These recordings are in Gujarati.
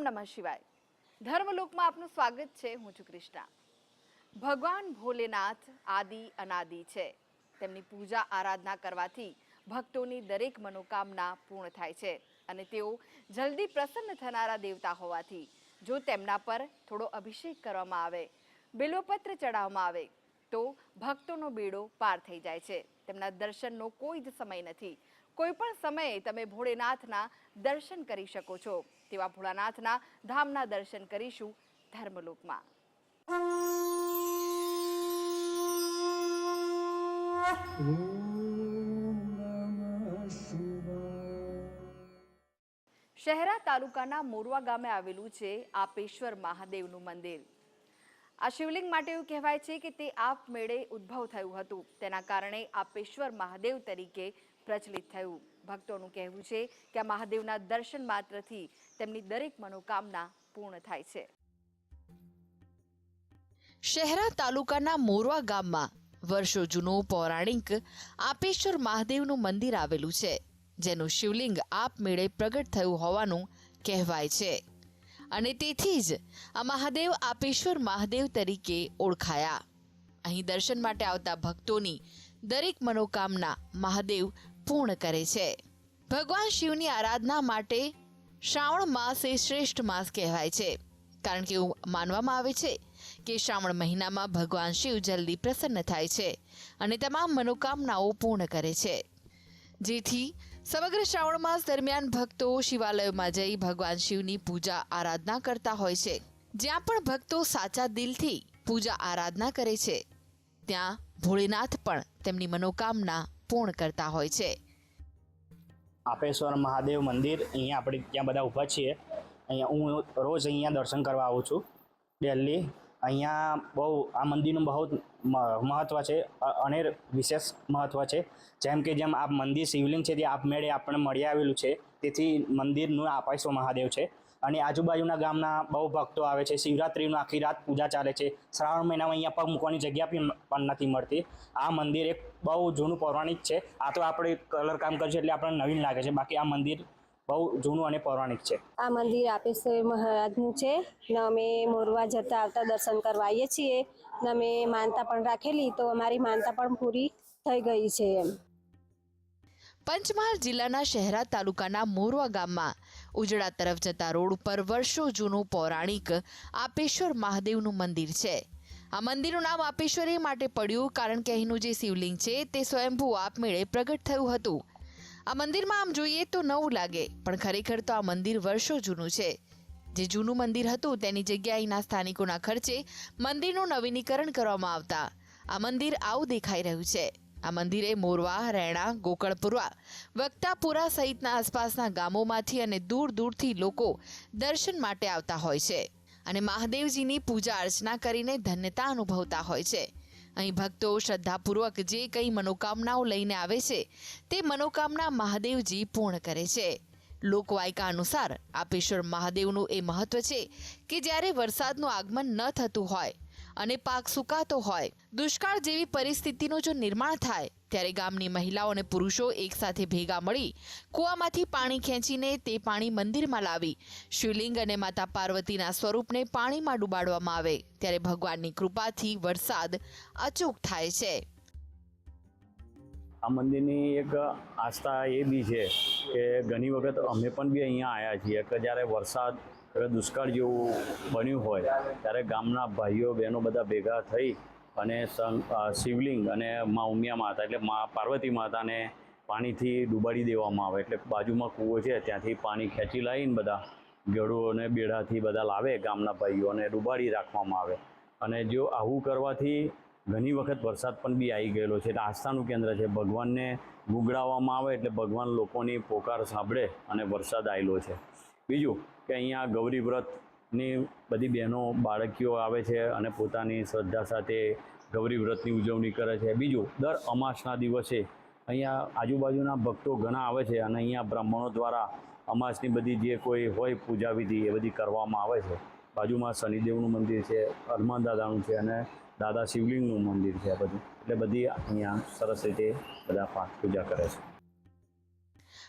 નમઃ શિવાય. ધર્મલોકમાં આપનું સ્વાગત છે. હું છું કૃષ્ણા. ભગવાન ભોલેનાથ આદિ અનાદિ છે. તેમની પૂજા આરાધના કરવાથી ભક્તોની દરેક મનોકામના પૂર્ણ થાય છે અને તેઓ જલ્દી પ્રસન્ન થનારા દેવતા હોવાથી જો તેમના પર થોડો અભિષેક કરવામાં આવે, બિલ્વપત્ર ચડાવવામાં આવે તો ભક્તોનો બેડો પાર થઈ જાય છે. તેમના દર્શનનો કોઈ જ સમય નથી. કોઈ પણ સમયે તમે ભોળેનાથના દર્શન કરી શકો છો. તેવા ભોળાનાથના ધામના દર્શન કરીશું ધર્મલોકમાં. શહેરા તાલુકાના મોરવા ગામે આવેલું છે આપેશ્વર મહાદેવનું મંદિર. આ શિવલિંગ માટે એવું કહેવાય છે કે તે આપમેળે ઉદ્ભવ થયું હતું. તેના કારણે આપેશ્વર મહાદેવ તરીકે પ્રચલિત થયું. ભક્તોનું કહેવું છે કે આ મહાદેવના દર્શન માત્રથી તેમની દરેક મનોકામના પૂર્ણ થાય છે. શહેરા તાલુકાના મોરવા ગામમાં વર્ષો જૂનું પૌરાણિક આપેશ્વર મહાદેવનું મંદિર આવેલું છે, જેનું શિવલિંગ આપમેળે પ્રગટ થયું હોવાનું કહેવાય છે અને તેથી જ આ મહાદેવ આપેશ્વર મહાદેવ તરીકે ઓળખાયા. અહીં દર્શન માટે આવતા ભક્તોની દરેક મનોકામના મહાદેવ પૂર્ણ કરે છે. ભગવાન શિવની આરાધના માટે શ્રાવણ માસ એ શ્રેષ્ઠ માસ કહેવાય છે, કારણ કે એવું માનવામાં આવે છે કે શ્રાવણ મહિનામાં ભગવાન શિવ જલ્દી પ્રસન્ન થાય છે અને તમામ મનોકામનાઓ પૂર્ણ કરે છે. જેથી સમગ્ર શ્રાવણ માસ દરમિયાન ભક્તો શિવાલયોમાં જઈ ભગવાન શિવની પૂજા આરાધના કરતા હોય છે. જ્યાં પણ ભક્તો સાચા દિલથી પૂજા આરાધના કરે છે, ત્યાં ભોળેનાથ પણ તેમની મનોકામના પૂર્ણ કરતા હોય છે. આપેશ્વર મહાદેવ મંદિર, અહીંયા આપણે ત્યાં બધા ઊભા છીએ. અહીંયા હું રોજ અહીંયા દર્શન કરવા આવું છું ડેલી. અહીંયા બહુ આ મંદિરનું બહુ મહત્ત્વ છે અને વિશેષ મહત્ત્વ છે. જેમ આ મંદિર શિવલિંગ છે તે આપમેળે આપણને મળી આવેલું છે, તેથી મંદિરનું આપેશ્વર મહાદેવ છે. અને આજુબાજુના ગામના બહુ ભક્તો આવે છે. શિવરાત્રિનું આખી રાત પૂજા ચાલે છે. શ્રાવણ મહિનામાં અહીંયા પગ મૂકવાની જગ્યા પણ નથી મળતી. આ મંદિર એક બહુ જૂનું પૌરાણિક છે. આ તો આપણે કલર કામ કરીશું એટલે આપણને નવીન લાગે છે, બાકી આ મંદિર બહુ જૂનું અને પૌરાણિક છે. આ મંદિર આપેશ્વર મહારાજનું છે ને અમે મોરવા જતા આવતા દર્શન કરવા આવીએ છીએ ને અમે માનતા પણ રાખેલી, તો અમારી માનતા પણ પૂરી થઈ ગઈ છે. એમ પંચમહાલ જિલ્લાના શહેરા તાલુકાના મોરવા ગામમાં ઉજળા તરફ જતા રોડ ઉપર વર્ષો જૂનું પૌરાણિક આપેશ્વર મહાદેવનું મંદિર છે. આ મંદિરનું નામ આપેશ્વર એ માટે પડ્યું કારણ કે અહીંનું જે શિવલિંગ છે તે સ્વયંભૂ આપમેળે પ્રગટ થયું હતું. આ મંદિરમાં આમ જોઈએ તો નવું લાગે, પણ ખરેખર તો આ મંદિર વર્ષો જૂનું છે. જે જૂનું મંદિર હતું તેની જગ્યાએ અહીંના સ્થાનિકોના ખર્ચે મંદિરનું નવીનીકરણ કરવામાં આવતા આ મંદિર આવું દેખાઈ રહ્યું છે. આ મંદિરે મોરવા, રેણા, ગોકળપુરા, વક્તાપુરા સહિતના આસપાસના ગામોમાંથી અને દૂર દૂરથી લોકો દર્શન માટે આવતા હોય છે અને મહાદેવજીની પૂજા અર્ચના કરીને ધન્યતા અનુભવતા હોય છે. અહીં ભક્તો શ્રદ્ધાપૂર્વક જે કંઈ મનોકામનાઓ લઈને આવે છે તે મનોકામના મહાદેવજી પૂર્ણ કરે છે. લોકવાયકા અનુસાર આપેશ્વર મહાદેવનું એ મહત્વ છે કે જ્યારે વરસાદનું આગમન ન થતું હોય અને પાક સુકાતો હોય, દુષ્કાળ જેવી પરિસ્થિતિનું જો નિર્માણ થાય ત્યારે ગામની મહિલાઓ અને પુરુષો એકસાથે ભેગા મળી કૂવામાંથી પાણી ખેંચીને તે પાણી મંદિરમાં લાવી શિવલિંગ અને માતા પાર્વતીના સ્વરૂપને પાણીમાં ડૂબાડવામાં આવે ત્યારે ભગવાનની કૃપાથી વરસાદ અચૂક થાય છે. આ મંદિરની એક આસ્થા એ બી છે કે ઘણી વખત અમે પણ બી અહીંયા આવ્યા છીએ કે જ્યારે વરસાદ દુષ્કાળ જેવું બન્યું હોય ત્યારે ગામના ભાઈઓ બહેનો બધા ભેગા થઈ અને શિવલિંગ અને મા ઉમિયા માતા એટલે મા પાર્વતી માતાને પાણીથી ડૂબાડી દેવામાં આવે. એટલે બાજુમાં કૂવો છે ત્યાંથી પાણી ખેંચી લાવીને બધા ગળો અને બેડાથી બધા લાવે ગામના ભાઈઓને ડૂબાડી રાખવામાં આવે. અને જો આવું કરવાથી ઘણી વખત વરસાદ પણ બી આવી ગયેલો છે. એટલે આસ્થાનું કેન્દ્ર છે. ભગવાનને ગુગડાવવામાં આવે એટલે ભગવાન લોકોની પોકાર સાંભળે અને વરસાદ આવેલો છે. બીજું કે અહીંયા ગૌરી વ્રતની બધી બહેનો બાળકીઓ આવે છે અને પોતાની શ્રદ્ધા સાથે ગૌરી વ્રતની ઉજવણી કરે છે. બીજું દર અમાસના દિવસે અહીંયા આજુબાજુના ભક્તો ઘણા આવે છે અને અહીંયા બ્રાહ્મણો દ્વારા અમાસની બધી જે કોઈ હોય પૂજા વિધિ એ બધી કરવામાં આવે છે. બાજુમાં શનિદેવનું મંદિર છે, હનુમાન દાદાનું છે અને દાદા શિવલિંગનું મંદિર છે. બધું એટલે બધી અહીંયા સરસ રીતે બધા પાઠ પૂજા કરે છે.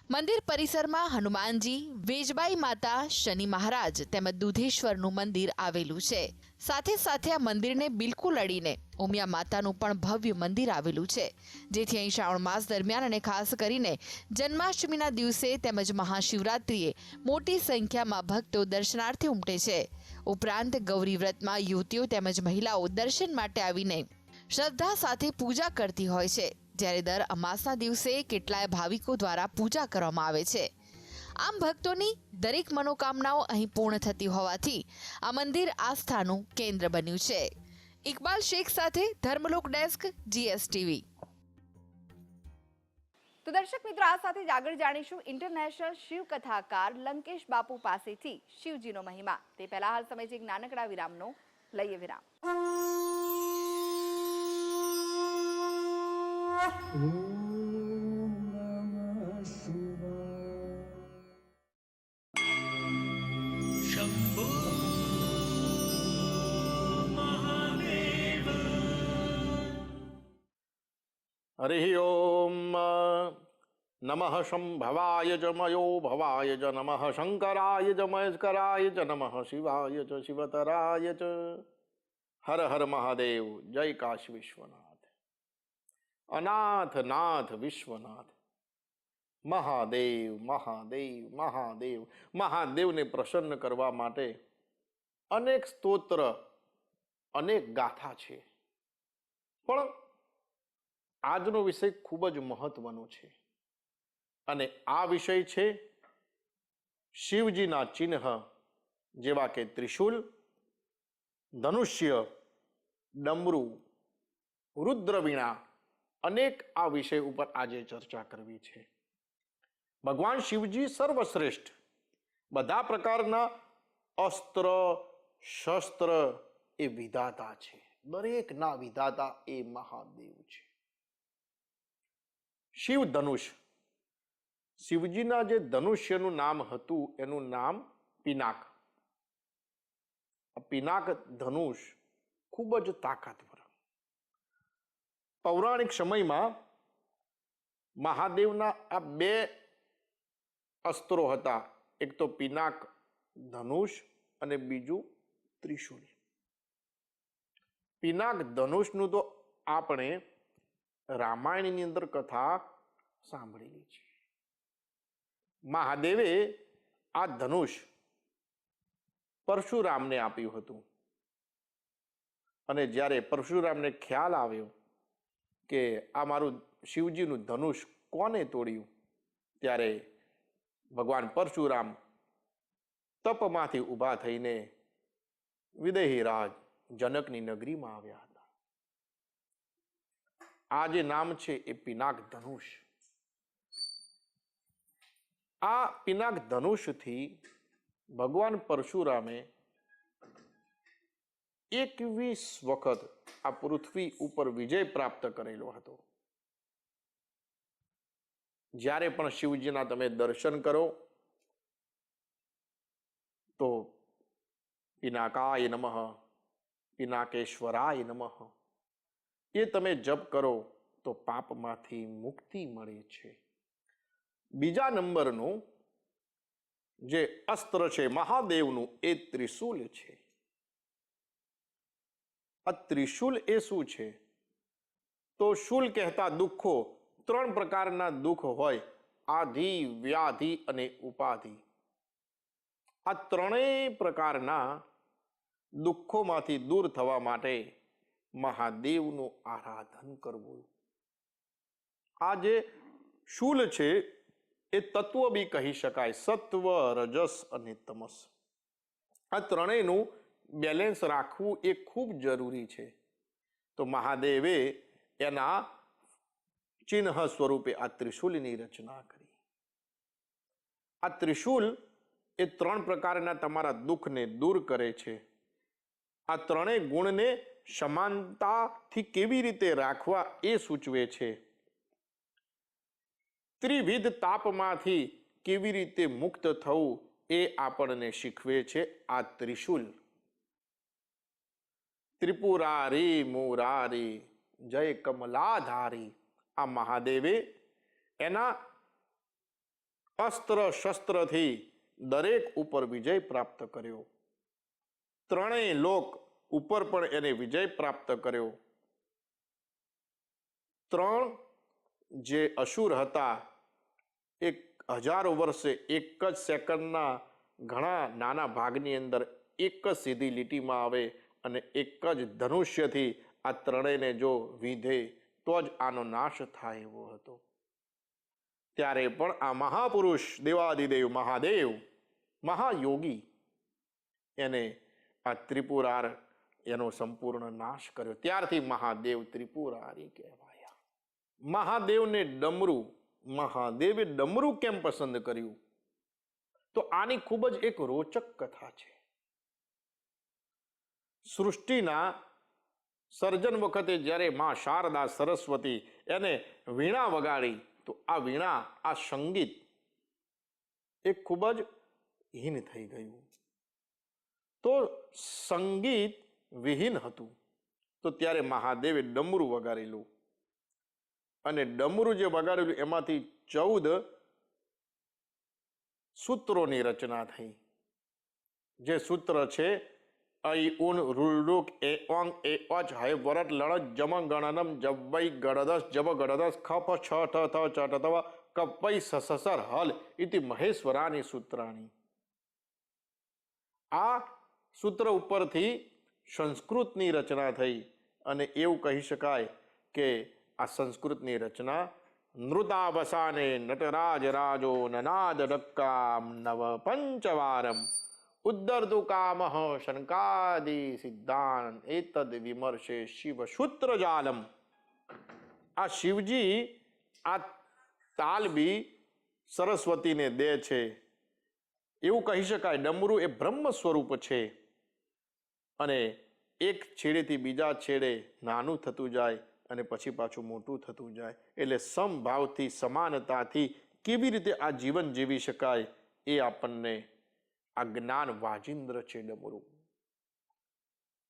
મંદિર પરિસરમાં હનુમાનજી, વેજબાઈ માતા, શનિ મહારાજ તેમજ દુધેશ્વરનું મંદિર આવેલું છે. સાથે સાથે આ મંદિરને બિલકુલ અડીને ઉમિયા માતાનું પણ ભવ્ય મંદિર આવેલું છે, જેથી અહીં શ્રાવણ માસ દરમિયાન અને ખાસ કરીને જન્માષ્ટમીના દિવસે તેમજ મહાશિવરાત્રિએ મોટી સંખ્યામાં ભક્તો દર્શનાર્થે ઉમટે છે. ઉપરાંત ગૌરી વ્રતમાં યુવતીઓ તેમજ મહિલાઓ દર્શન માટે આવીને શ્રદ્ધા સાથે પૂજા કરતી હોય છે, જ્યારે દર અમાસના દિવસે કેટલાય ભાવિકો દ્વારા પૂજા કરવામાં આવે છે. આમ ભક્તોની દરેક મનોકામનાઓ અહીં પૂર્ણ થતી હોવાથી આ મંદિર આસ્થાનું કેન્દ્ર બન્યું છે. ઇકબાલ શેખ સાથે ધર્મલોક ડેસ્ક, GSTV. તો દર્શક મિત્રો, આ સાથે જ આગળ જાણીશું ઇન્ટરનેશનલ શિવ કથાકાર લંકેશ બાપુ પાસેથી શિવજીનો મહિમા. તે પહેલા હાલ સમય છે એક નાનકડા વિરામનો. લઈએ વિરામ. हरि ओम नमः शंभवाय च मयो भवाय च नमः शंकराय च महेश्वराय च नमः शिवाय च शिवतराय च हर हर महादेव. जय काशी विश्वनाथ, अनाथ नाथ विश्वनाथ, महादेव महादेव महादेव. महादेवને પ્રસન્ન કરવા માટે અનેક સ્તોત્ર, અનેક ગાથા છે, પણ આજનો વિષય ખૂબ જ મહત્વનો છે અને આ વિષય છે શિવજીના ચિહ્ન જેવા કે ત્રિશૂલ, ધનુષ્ય, ડમરુ, રુદ્રવીણા. અનેક આ વિષય ઉપર આજે ચર્ચા કરવી છે. ભગવાન શિવજી સર્વશ્રેષ્ઠ, બધા પ્રકારના અસ્ત્ર શસ્ત્ર એ વિધાતા છે. દરેકના વિધાતા એ મહાદેવ છે. શિવ ધનુષ, શિવજીના જે ધનુષ્યનું નામ હતું એનું નામ પિનાક. પિનાક ધનુષ ખૂબ જ તાકાતવર. પૌરાણિક સમયમાં મહાદેવના આ બે અસ્ત્રો હતા, એક તો પિનાક ધનુષ અને બીજું ત્રિશૂલ. પિનાક ધનુષનું તો આપણે રામાયણની અંદર કથા સાંભળેલી છે. મહાદેવે આ ધનુષ પરશુરામને આપ્યું હતું અને જ્યારે પરશુરામને ખ્યાલ આવ્યો કે આ મારું શિવજીનું ધનુષ કોને તોડ્યું, ત્યારે ભગવાન પરશુરામ તપમાંથી ઊભા થઈને વિદેહી રાજ જનકની નગરીમાં આવ્યા હતા. આ જે નામ છે એ પિનાક ધનુષ. આ પિનાક ધનુષથી ભગવાન પરશુરામે 21 વખત આ પૃથ્વી ઉપર વિજય પ્રાપ્ત કરેલો હતો. જ્યારે પણ શિવજીના તમે દર્શન કરો તો પિનાકાય નમઃ, પિનાકેશ્વરાય નમઃ એ તમે જપ કરો તો પાપમાંથી મુક્તિ મળે છે. બીજા નંબરનું જે અસ્ત્ર છે મહાદેવનું એ ત્રિશૂલ છે. આ ત્રિશૂલ એ શું છે? તો શૂલ કહેતા દુઃખો, 3 પ્રકારના દુઃખ હોય, આધિ, વ્યાધિ અને ઉપાધિ. આ ત્રણેય પ્રકારના દુઃખોમાંથી દૂર થવા માટે મહાદેવનું આરાધન કરવું. આ જે શૂલ છે એ તત્વ બી કહી શકાય, સત્વ, રજસ અને તમસ. આ ત્રણેયનું બેલેન્સ રાખવું એ ખૂબ જરૂરી છે. તો મહાદેવે એના ચિહ્ન સ્વરૂપે આ ત્રિશૂલની રચના કરી. આ ત્રિશૂલ એ 3 પ્રકારના તમારા દુઃખને દૂર કરે છે. આ ત્રણેય ગુણને સમાનતાથી કેવી રીતે રાખવા એ સૂચવે છે. ત્રિવિધ તાપમાંથી કેવી રીતે મુક્ત થવું એ આપણને શીખવે છે આ ત્રિશૂલ. ત્રિપુરારી મુરારી જય કમલાધારી. આ મહાદેવે એના અસ્ત્ર શસ્ત્રથી દરેક ઉપર વિજય પ્રાપ્ત કર્યો. ત્રણેય લોક ઉપર પણ એને વિજય પ્રાપ્ત કર્યો. 3 જે અસુર હતા એ હજારો વર્ષે એક જ સેકન્ડના ઘણા નાના ભાગની અંદર એક જ સીધી લીટીમાં આવે અને એક જ ધનુષ્યથી આ ત્રણેયને જો વિધે તો જ આનો નાશ થાય એવો હતો. ત્યારે પણ આ મહાપુરુષ દેવાદિદેવ મહાદેવ મહાયોગી એને આ ત્રિપુરાર એનો સંપૂર્ણ નાશ કર્યો. ત્યારથી મહાદેવ ત્રિપુરારી કહેવાયા. મહાદેવને ડમરું, મહાદેવે ડમરું કેમ પસંદ કર્યું? તો આની ખૂબ જ એક રોચક કથા છે. સૃષ્ટિના સર્જન વખતે જ્યારે માં શારદા સરસ્વતી એને વીણા વગાડી, તો આ વીણા, આ સંગીત એ ખૂબ જ હીન થઈ ગયું. તો સંગીત વિહીન હતું. તો ત્યારે મહાદેવે ડમરું વગાડેલું, અને ડમરું જે વગાડેલું એમાંથી 14 સૂત્રોની રચના થઈ. જે સૂત્ર છે ऐ उन रुलरुक ए ओंग ए अच है वरत लड़त जम गणनम जब्बई गणदस जब गणदस खप छ ठ थ च ट तव कप्पई सससर हल इति महेश्वरानी सूत्राणी. આ સૂત્ર ઉપરથી સંસ્કૃતની રચના થઈ, અને એવું કહી શકાય કે આ સંસ્કૃતની રચના નૃતાવસાને નટરાજ રાજો નનાદ ડક્કામ નવ પંચવારમ ઉદ્દર્તુ કામઃ શંકાદિ સિદ્ધાન એતદ વિમર્શે શિવ સૂત્રજાલમ. આ શિવજી આ તાલ બી સરસ્વતીને દે છે. એવું કહી શકાય ડમરું એ બ્રહ્મ સ્વરૂપ છે, અને એક છેડેથી બીજા છેડે નાનું થતું જાય અને પછી પાછું મોટું થતું જાય. એટલે સમભાવથી, સમાનતાથી કેવી રીતે આ જીવન જીવી શકાય એ આપણને આ જ્ઞાન વાજિંદ્ર છે ડમરું.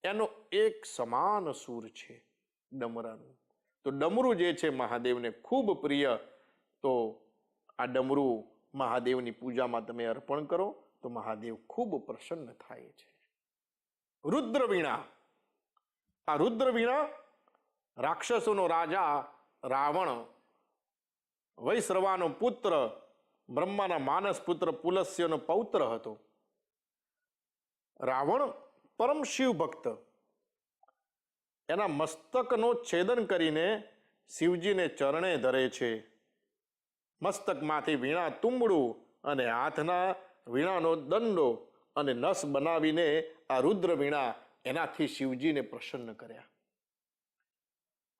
એનો એક સમાન સૂર છે ડમરાનું. તો ડમરું જે છે મહાદેવને ખૂબ પ્રિય. તો આ ડમરું મહાદેવની પૂજામાં તમે અર્પણ કરો તો મહાદેવ ખૂબ પ્રસન્ન થાય છે. રુદ્રવીણા. આ રુદ્રવીણા રાક્ષસોનો રાજા રાવણ, વૈશ્રવાનો પુત્ર, બ્રહ્માના માનસ પુત્ર પુલસ્યનો પૌત્ર હતો. રાવણ પરમ શિવ ભક્ત. એના મસ્તકનો છેદન કરીને શિવજીને ચરણે ધરે છે. મસ્તકમાંથી વીણા તુંબડું અને હાથના વીણાનો દંડો અને નસ બનાવીને આ રુદ્ર વીણા એનાથી શિવજીને પ્રસન્ન કર્યા.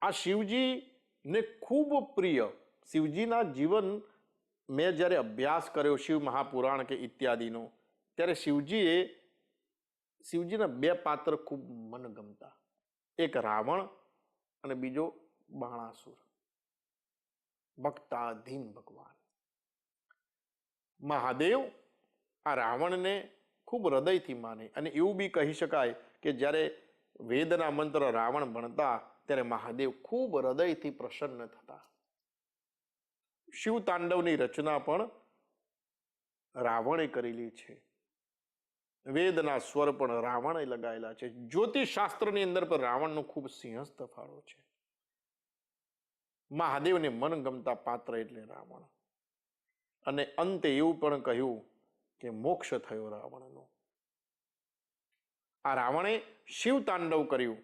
આ શિવજીને ખૂબ પ્રિય. શિવજીના જીવન મેં જ્યારે અભ્યાસ કર્યો શિવ મહાપુરાણ કે ઇત્યાદિનો, ત્યારે શિવજીના 2 પાત્ર ખૂબ મનગમતા. એક રાવણ અને બીજો બાણાસુર, ભક્તાધીન ભગવાન. મહાદેવ આ રાવણને ખૂબ હૃદયથી માને, અને એવું બી કહી શકાય કે જ્યારે વેદના મંત્ર રાવણ ભણતા ત્યારે મહાદેવ ખૂબ હૃદયથી પ્રસન્ન થતા. શિવ તાંડવની રચના પણ રાવણે કરેલી છે. વેદના સ્વર પણ રાવણે લગાયેલા છે. જ્યોતિષ શાસ્ત્રની અંદર પણ રાવણનો ખૂબ સિંહસ્થ ફાળો છે. મહાદેવને મનગમતા પાત્ર એટલે રાવણ. અને અંતે એવું પણ કહ્યું કે મોક્ષ થયો રાવણનો. આ રાવણે શિવ તાંડવ કર્યું.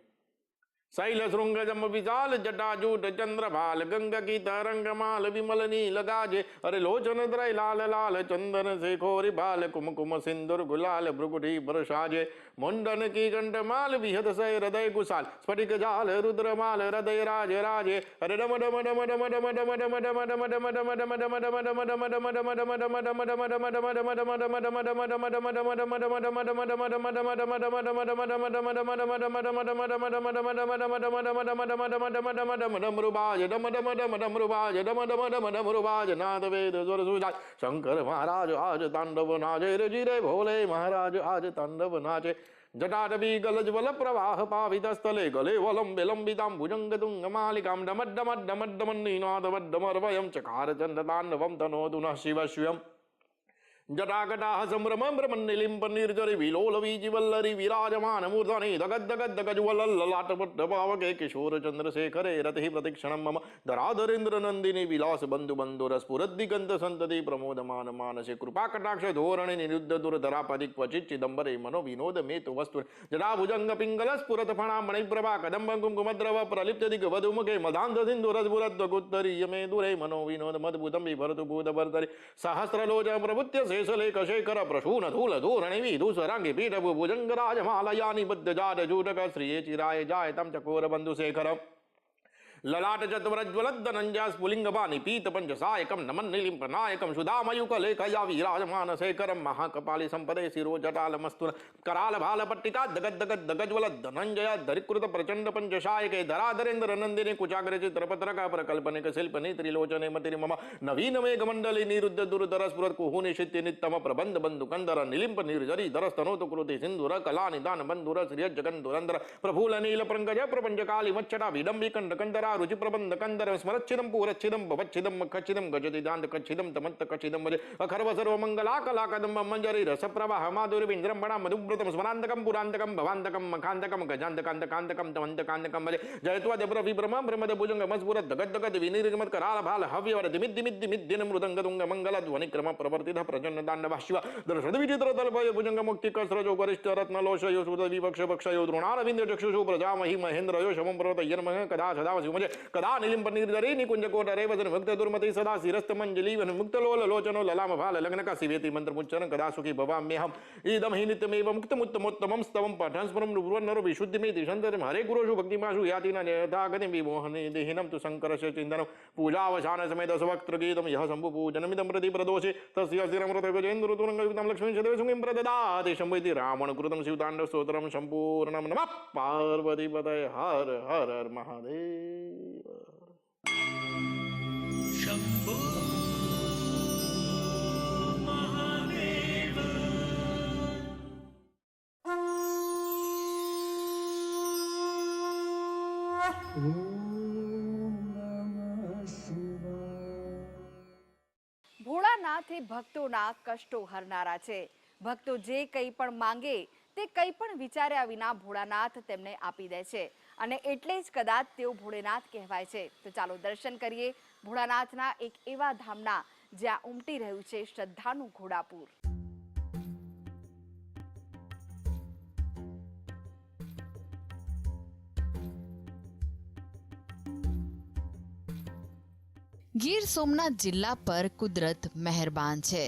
શૈલ શૃંગ જમ વિશાલ જટાજૂટ ચંદ્રભાલ ગંગ કી તરંગમાલ વિમલ નીલ ગાજે અરે લોચન દ્રય લાલ લાલ ચંદન શેખોરી ભાલ કુમકુમ સિંદુર ગુલાલ ભૃગુટી બરસાજે મુંડન કી કંઠમાલ વિહત સે હૃદય કુશાલ સ્ફટિક જાલ રુદ્રમાલ હૃદય રાજ રાજે અરે ડમ ડમ ડમ ડમ ડમ ડમ ડમ ડમ ડમ ડમ ડમ ડમ ડમ ડમ ડમ શંકર મહારાજ આજ તાંડવ નાચે રજી રે ભોલે મહારાજ આજ તાંડવ નાચે જટાટવી ગલજ્વલ પ્રવાહ પાવિત સ્થલે ગલે વલંબે લંબિતામ ભુજંગ તુંગ માલિકામ ડમડ ડમડ ડમડ ડમન્ની નાદ વડ્ડમર્વયમ ચકાર ચંડ તાંડવમ તનોતુ નઃ શિવ શિવમ. જટાકટાહ સંભ્રમ બ્રહ્મનિલિંપ નિર્જરી વિલોલવીજીવલ્લરી વિરાજમાન મૂર્ધની દગદ દગદ દગજ્વલલ્લલાટપટ્ટ પાવકે કિશોર ચંદ્રશેખરે રતિ પ્રતિક્ષણમ મમ ધરાધરેન્દ્ર નંદિની વિલાસ બંધુ બંધુર સ્ફુરદ્દિગંત સંતતિ પ્રમોદમાન માનસે કૃપા કટાક્ષ ધોરણે નિરુદ્ધ દુર્ધરાપદિક ક્વચિત ચિદંબરે મનો વિનોદ મેતુ વસ્તુ જટાભુજંગ પિંગલ સ્ફુરત ફણા મણિપ્રભા કદંબ કુંકુમદ્રવ પ્રલિપ્ત દિગ વધુમુખે મદાંધ સિંધુ રસપુરદ્વગુત્તરીય મે દુરે મનો વિનોદ મદભુતમ વિભરતુ ભૂતભર્તરી સહસ્રલોચ પ્રભુત્ય શેષલેખ શેખર પ્રસૂન ધૂલ ધૂરણિ વિધુસરાંગી પીઠ ભુજંગ રાજમાલયાની બદ્ધ જાડ જૂટક શ્રીએ ચિરાય જાય તમ ચકોર બંધુ શેખર લલાટ ચત્વરજ્વલદ્દનંજા સ્ફુલિંગપાની પીત પંચસાયકમ નમન નિલિંપ નાયકમ સુધામયુક લેખયા વિરાજમાન શેખરમ મહાકપાલી સંપદે શિરો જટાલ મસ્તુર કરાલ ભાલ પટ્ટિકા દગદ દગદ દગજ્વલદ્દનંજયા ધરિકૃત પ્રચંડ પંચસાયકે ધરાધરેન્દ્ર નંદિની કુચાગ્ર ચિત્રપત્રક પ્રકલ્પનિક શિલ્પની ત્રિલોચને મતિરિ મમ નવીન મેઘ મંડલી નિરુદ્ધ દુર્ધર સ્ફુરત કુહુની શિત્ય નિત્તમ પ્રબંધ બંધુ કંદર નિલિંપ નિર્જરી ધરસ્તનોત કૃતિ સિંધુર કલા નિદાન બંધુર શ્રિય જગંધુરંધર પ્રફુલ નીલ પ્રંગજ પ્રપંચ કાલી મચ્છટા વિડંબી કંડ કંદરા રુચિ પ્રબંધ કંદર સ્મરચ્છિદમ પૂરચ્છિદમ ભવચ્છિદમ ખચ્છિદમ ગજતિ દાંત કચ્છિદમ તમંત કચ્છિદમ અખર્વ સર્વ મંગલા કલા કદમ મંજરી રસ પ્રવાહ માધુરી ઇન્દ્રમણા મધુવ્રતમ સ્મરાંતકમ પુરાંતકમ ભવાંતકમ મખાંતકમ ગજાંતકાંત કાંતકમ તમંત કાંતકમ જયત્વા દેબ્ર વિભ્રમ બ્રહ્મદ ભુજંગ મસ્ફુરત દગદ દગદ વિનિર્ગમત કરાલ ભાલ હવ્યવર દિમિદ દિમિદ દિમિદ દિન મૃદંગ તુંગ મંગલ ધ્વનિ ક્રમ પ્રવર્તિત પ્રજન દાંડવ શિવ દર્શદ વિચિત્ર તલભય ભુજંગ મુક્તિ કસ્રજો ગરિષ્ઠ રત્ન લોશયો સુદ વિપક્ષ પક્ષયો દ્રોણારવિંદ ચક્ષુષુ પ્રજા મહી મહેન્દ્રયો શમમ પર્વત યર્મહ કદા સદા શિવ કદા નિલિંપ નિર્જરી નિકુંજ કોટ રેવજન ભક્ત દુર્મતિ સદા શિરસ્ત મંજલીવન મુક્ત લોલ લોચનો લલામ ભાલ લગ્ન કા શિવેતિ મંત્ર મુચ્ચરણ કદા સુખી ભવામ્યહમ ઈદમ હિ નિત્યમેવ મુક્તમુત્તમોત્તમમ સ્તવમ પઠન સ્મરમ ભુવનરો વિશુદ્ધિમેતિ સંતરમ હરે ગુરુષુ ભક્તિમાશુ યાતિના યથાગતિ વિમોહને દેહિનમ તુ શંકરસ્ય ચિંતનમ પૂજાવસાન સમય દશવક્ત્ર ગીતમ યહ શંભુ પૂજનમિદમ પ્રતિ પ્રદોષે તસ્ય શિરમૃત ગજેન્દ્ર તુરંગ યુક્તમ લક્ષ્મી સદેવ સુંગિમ પ્રદદાતિ શંભૈતિ રાવણ કૃતમ શિવતાંડવ સ્તોત્રમ સંપૂર્ણમ નમઃ પાર્વતી પતય હર હર હર મહાદેવ ભોળાનાથ એ ભક્તોના કષ્ટો હરનારા છે. ભક્તો જે કંઈ પણ માંગે તે કંઈ પણ વિચાર્યા વિના ભોળાનાથ તેમને આપી દે છે અને એટલે જ કદાચ તેઓ ભોળેનાથ કહેવાય છે. તો ચાલો દર્શન કરીએ ભોળાનાથના એક એવા ધામના જ્યાં ઉમટી રહ્યું છે શ્રદ્ધાનું ઘોડાપૂર. ગીર સોમનાથ જિલ્લા પર કુદરત મહેરબાન છે.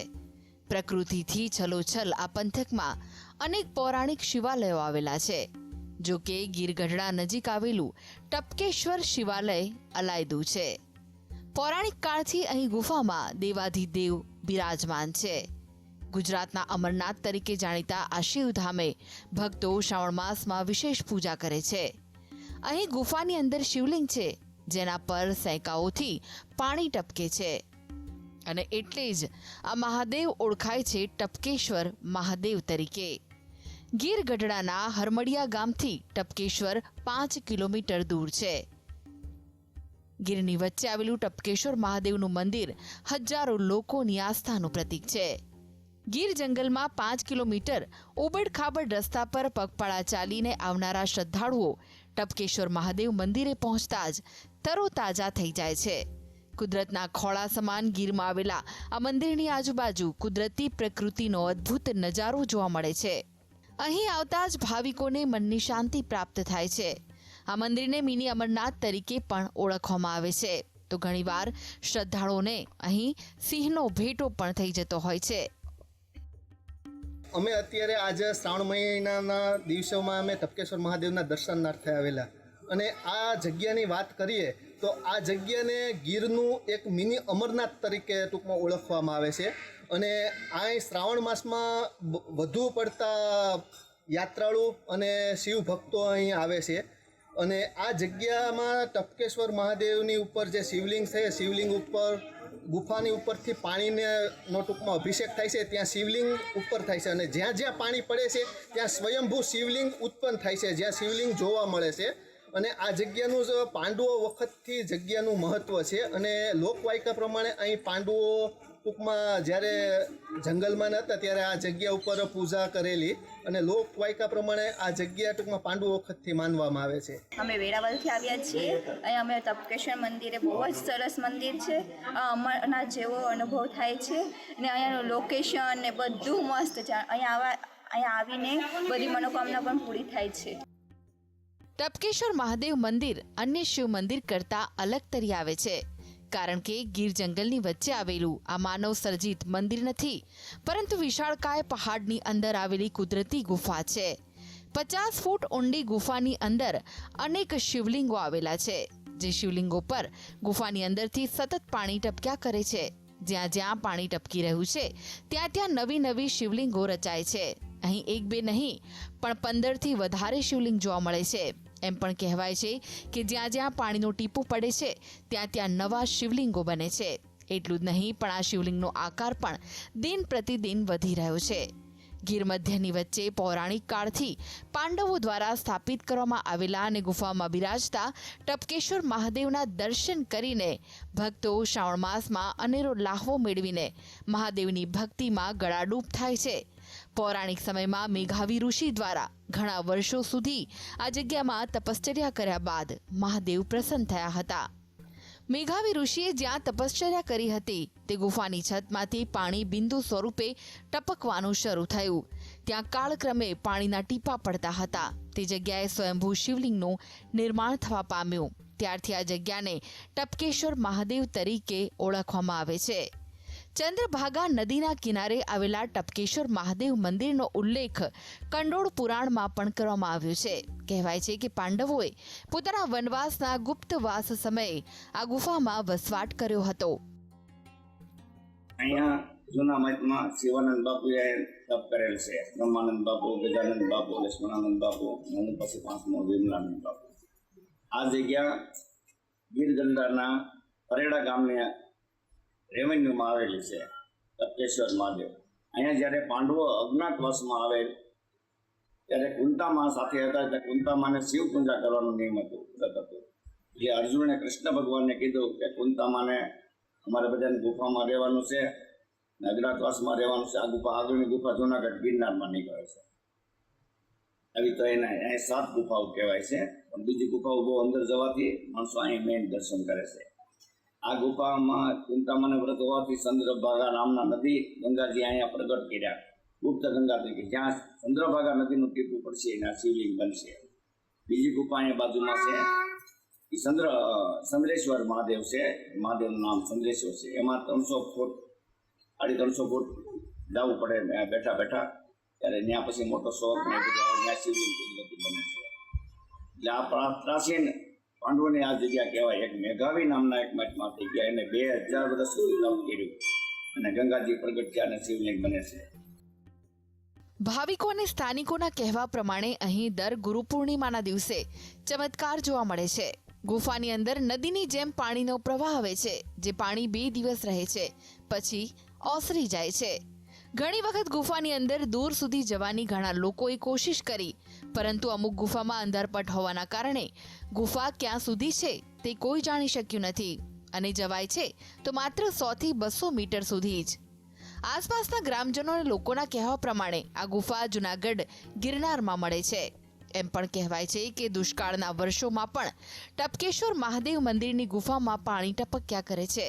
પ્રકૃતિથી છલોછલ આ પંથકમાં અનેક પૌરાણિક શિવાલયો આવેલા છે. જો કે ગીરગઢડા નજીક આવેલું ટપકેશ્વર શિવાલય અલાયદું છે. પૌરાણિક કાળથી અહીં ગુફામાં દેવાધિદેવ બિરાજમાન છે. ગુજરાતના અમરનાથ તરીકે જાણીતા આ શિવધામે ભક્તો શ્રાવણ માસમાં વિશેષ પૂજા કરે છે. અહીં ગુફાની અંદર શિવલિંગ છે જેના પર સૈકાઓથી પાણી ટપકે છે અને એટલે જ આ મહાદેવ ઓળખાય છે ટપકેશ્વર મહાદેવ તરીકે. ગીર ગઢડાના હરમડિયા ગામથી ટપકેશ્વર 5 કિલોમીટર દૂર છે. ગીરની વચ્ચે આવેલું ટપકેશ્વર મહાદેવનું મંદિર હજારો લોકોની આસ્થાનું પ્રતીક છે. ગીર જંગલમાં 5 કિલોમીટર ઉબડ-ખાબડ રસ્તા પર પગપાળા ચાલીને આવનારા શ્રદ્ધાળુઓ ટપકેશ્વર મહાદેવ મંદિરે પહોંચતા જ તરોતાજા થઈ જાય છે. કુદરતના ખોળા સમાન ગીરમાં આવેલા આ મંદિરની આજુબાજુ કુદરતી પ્રકૃતિનો અદ્ભુત નજારો જોવા મળે છે. અહીં આવતા જ ભાવિકોને મનની શાંતિ પ્રાપ્ત થાય છે. આ મંદિરને મિની અમરનાથ તરીકે પણ ઓળખવામાં આવે છે. તો ઘણીવાર શ્રદ્ધાળુઓને અહીં સિંહનો ભેટો પણ થઈ જતો હોય છે. અમે અત્યારે આજે શ્રાવણ મહિનાના દિવસોમાં અમે ટપકેશ્વર મહાદેવના દર્શનાર્થે આવેલા અને આ જગ્યાની વાત કરીએ તો આ જગ્યાને ગીરનું એક મિની અમરનાથ તરીકે ટૂંકમાં ઓળખવામાં આવે છે. અને આ શ્રાવણ માસમાં વધુ પડતા યાત્રાળુ અને શિવ ભક્તો અહીં આવે છે. અને આ જગ્યામાં ટપકેશ્વર મહાદેવની ઉપર જે શિવલિંગ છે, શિવલિંગ ઉપર ગુફાની ઉપરથી પાણીનો ટૂંકમાં અભિષેક થાય છે. ત્યાં શિવલિંગ ઉપર થાય છે અને જ્યાં જ્યાં પાણી પડે છે ત્યાં સ્વયંભૂ શિવલિંગ ઉત્પન્ન થાય છે, જ્યાં શિવલિંગ જોવા મળે છે. અને આ જગ્યાનું પાંડવો વખતથી જગ્યાનું મહત્ત્વ છે અને લોકવાયકા પ્રમાણે અહીં પાંડવો ટૂંકમાં જ્યારે જંગલમાં નહોતા ત્યારે આ જગ્યા ઉપર પૂજા કરેલી અને લોકવાયકા પ્રમાણે આ જગ્યા ટૂંકમાં પાંડુ વખતથી માનવામાં આવે છે. અમે વેરાવળથી આવ્યા છીએ. અહીંયા અમે ટપકેશ્વર મંદિરે બહુ જ સરસ મંદિર છે. અમરનાથ જેવો અનુભવ થાય છે અને અહીંયાનું લોકેશન ને બધું મસ્ત છે. અહીંયા આવીને બધી મનોકામના પણ પૂરી થાય છે. ટપકેશ્વર મહાદેવ મંદિર અન્ય શિવ મંદિર કરતાં અલગ તરી આવે છે, કારણ કે ગીર જંગલની વચ્ચે આવેલું આ માનવ સર્જિત મંદિર નથી, પરંતુ વિશાળકાય પહાડની અંદર આવેલી કુદરતી ગુફા છે. 50 ફૂટ ઊંડી ગુફાની અંદર અનેક શિવલિંગો આવેલા છે, જે શિવલિંગો પર ગુફાની અંદરથી સતત પાણી ટપક્યા કરે છે. જ્યાં જ્યાં પાણી ટપકી રહ્યું છે ત્યાં ત્યાં નવી નવી શિવલિંગો રચાય છે. અહીં એક બે નહીં પણ 15થી વધારે શિવલિંગ જોવા મળે છે. એમ પણ કહેવાય છે કે જ્યાં જ્યાં પાણીનું ટીપું પડે છે ત્યાં ત્યાં નવા શિવલિંગો બને છે. એટલું જ નહીં પણ આ શિવલિંગનો આકાર પણ દિન પ્રતિદિન વધી રહ્યો છે. ગીર મધ્યની વચ્ચે પૌરાણિક કાળથી પાંડવો દ્વારા સ્થાપિત કરવામાં આવેલા અને ગુફામાં બિરાજતા ટપકેશ્વર મહાદેવના દર્શન કરીને ભક્તો શ્રાવણ માસમાં અનેરો લાહવો મેળવીને મહાદેવની ભક્તિમાં ગળાડૂબ થાય છે. પૌરાણિક સમયમાં મેઘાવી ઋષિ દ્વારા ઘણા વર્ષો સુધી આ જગ્યામાં તપશ્ચર્યા કર્યા બાદ મહાદેવ પ્રસન્ન થયા હતા. મેઘાવી ઋષિએ જ્યાં તપશ્ચર્યા કરી હતી તે ગુફાની છતમાંથી પાણી બિંદુ સ્વરૂપે ટપકવાનું શરૂ થયું. ત્યાં કાળક્રમે પાણીના ટીપા પડતા હતા. તે જગ્યાએ સ્વયંભૂ શિવલિંગનું નિર્માણ થવા પામ્યું. ત્યારથી આ જગ્યાને ટપકેશ્વર મહાદેવ તરીકે ઓળખવામાં આવે છે. ચંદ્રભાગા નદીના કિનારે આવેલા ટપકેશ્વર મહાદેવ મંદિરનો ઉલ્લેખ કંડોળ પુરાણમાં પણ કરવામાં આવ્યો છે. કહેવાય છે કે પાંડવોએ પોતાના વનવાસના ગુપ્તવાસ સમયે આ ગુફામાં વસવાટ કર્યો હતો. અહીંયા જૂના મઠમાં શિવાનંદ બાપુએ તપ કરેલ છે. બ્રહ્માનંદ બાપુ, ગજાનંદ બાપુ, લક્ષ્મણાનંદ બાપુ અને પછી 5મો વિમલાનંદ બાપુ. આ જગ્યા ગીર ગંધારના પરેડા ગામને રેવન્યુમાં આવેલી છે. ટપકેશ્વર મહાદેવ અહીંયા જ્યારે પાંડવો અજ્ઞાતવાસમાં આવેલ ત્યારે કુંતામા સાથે હતા. એટલે કુંતામાને શિવ પૂજા કરવાનું નિયમ હતું. એટલે અર્જુને કૃષ્ણ ભગવાનને કીધું કે કુંતામાને અમારે બધાને ગુફામાં રહેવાનું છે, અજ્ઞાતવાસમાં રહેવાનું છે. આ ગુફા આગળની ગુફા જૂનાગઢ ગિરનારમાં નીકળે છે. આવી તો એના અહીં 7 ગુફાઓ કહેવાય છે. પણ બીજી ગુફાઓ બહુ અંદર જવાથી માણસો અહીં મેઇન દર્શન કરે છે. આ ગુફામાં કુંતામાને વ્રત હોવાથી ચંદ્રભાગા નામના નદી ગંગાજી અહીંયા પ્રગટ કર્યા. ગુપ્ત ગંગા તરીકે જ્યાં ચંદ્રભાગા નદીનું ટીપું પડશે એના શિવલિંગ બનશે. બીજી ગુફા અહીંયા બાજુમાં છે એ ચંદ્રેશ્વર મહાદેવ છે. મહાદેવનું નામ ચંદ્રેશ્વર છે. એમાં 300 ફૂટ 350 ફૂટ જવું પડે બેઠા બેઠા. ત્યારે ત્યાં પછી મોટો શોખ ને ત્યાં શિવલિંગ કુદરતી બને છે. એટલે આ પ્રાચીન પાંડવોની આ જગ્યા કહેવાય. એક મેઘાવી નામના એક મઠમાંથી ગયા એને 2000 વર્ષ સુધી તપ કર્યું અને ગંગાજી પ્રગટ થયા અને શિવલિંગ બને છે. ભાવિકો અને સ્થાનિકોના કહેવા પ્રમાણે અહીં દર ગુરુ પૂર્ણિમાના દિવસે ચમત્કાર જોવા મળે છે. ગુફાની અંદર નદીની જેમ પાણીનો પ્રવાહ આવે છે, જે પાણી 2 દિવસ રહે છે, પછી ઓસરી જાય છે. ઘણી વખત ગુફાની અંદર દૂર સુધી જવાની ઘણા લોકોએ કોશિશ કરી, પરંતુ અમુક ગુફામાં અંધારપટ હોવાના કારણે ગુફા ક્યાં સુધી છે તે કોઈ જાણી શક્યું નથી અને જવાય છે તો માત્ર 100 થી 200 મીટર સુધી જ. આસપાસના ગ્રામજનો અને લોકોના કહેવા પ્રમાણે આ ગુફા જૂનાગઢ ગિરનારમાં મળે છે. એમ પણ કહેવાય છે કે દુષ્કાળના વર્ષોમાં પણ ટપકેશ્વર મહાદેવ મંદિરની ગુફામાં પાણી ટપક્યા કરે છે.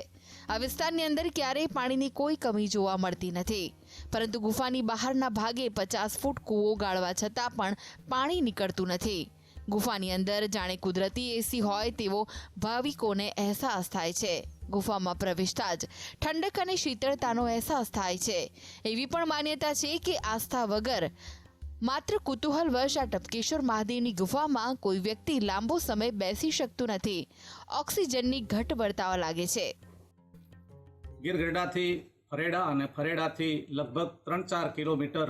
આ વિસ્તારની અંદર ક્યારેય પાણીની કોઈ કમી જોવા મળતી નથી, પરંતુ ગુફાની બહારના ભાગે 50 ફૂટ કૂવો ગાળવા છતાં પણ પાણી નીકળતું નથી. ગુફાની અંદર જાણે કુદરતી એસી હોય તેવો ભાવિકોને અહેસાસ થાય છે. ગુફામાં પ્રવેશતા જ ઠંડક અને શીતળતાનો અહેસાસ થાય છે. એવી પણ માન્યતા છે કે આસ્થા વગર માત્ર કુતૂહલવશ આ ટપકેશ્વર મહાદેવની ગુફામાં કોઈ વ્યક્તિ લાંબો સમય બેસી શકતું નથી. ઓક્સિજનની ઘટ વર્તાવા લાગે છે. ગીરગઢડાથી ફરેડા અને ફરેડાથી લગભગ 3-4 કિલોમીટર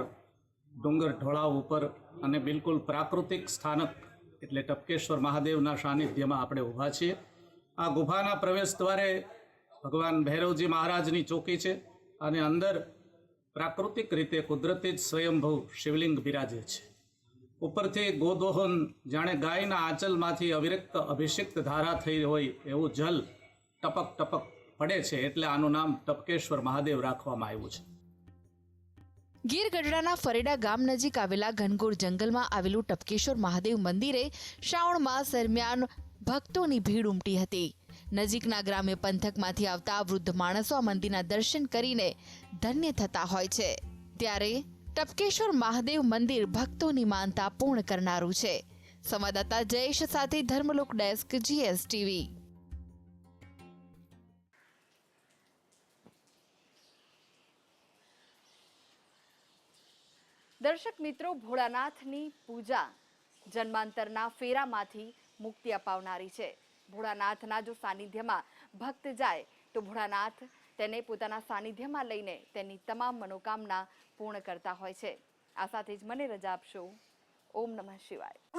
ડુંગર ઢોળાવ ઉપર અને બિલકુલ પ્રાકૃતિક સ્થાનક એટલે ટપકેશ્વર મહાદેવના સાનિધ્યમાં આપણે ઊભા છીએ. આ ગુફાના પ્રવેશ દ્વારે ભગવાન ભૈરવજી મહારાજની ચોકી છે અને અંદર પ્રાકૃતિક રીતે કુદરતી જ સ્વયંભૂ શિવલિંગ બિરાજે છે. ઉપરથી ગોદોહન જાણે ગાયના આંચલમાંથી અવિરક્ત અભિષિક્ત ધારા થઈ હોય એવું જલ ટપક ટપક પડે છે એટલે આનું નામ ટપકેશ્વર મહાદેવ રાખવામાં આવ્યું છે. ગીર ગઢડાના ફરેડા ગામ નજીક આવેલા ઘનઘોર જંગલમાં આવેલું ટપકેશ્વર મહાદેવ મંદિરે શ્રાવણ માસ દરમિયાન ભક્તોની ભીડ ઉમટી હતી. નજીકના ગ્રામ્ય પંથકમાંથી આવતા વૃદ્ધ માણસો આ મંદિરના દર્શન કરીને ધન્ય થતા હોય છે. ત્યારે ટપકેશ્વર મહાદેવ મંદિર ભક્તોની માનતા પૂર્ણ કરનારું છે. સંવાદદાતા જયેશ સાથે ધર્મલોક ડેસ્ક GSTV. દર્શક મિત્રો, ભોળાનાથની પૂજા જન્માંતરના ફેરામાંથી મુક્તિ અપાવનારી છે. ભોળાનાથના જો સાનિધ્યમાં ભક્ત જાય તો ભોળાનાથ તેને પોતાના સાનિધ્યમાં લઈને તેની તમામ મનોકામના પૂર્ણ કરતા હોય છે. આ સાથે જ મને રજા આપશો. ઓમ નમઃ શિવાય.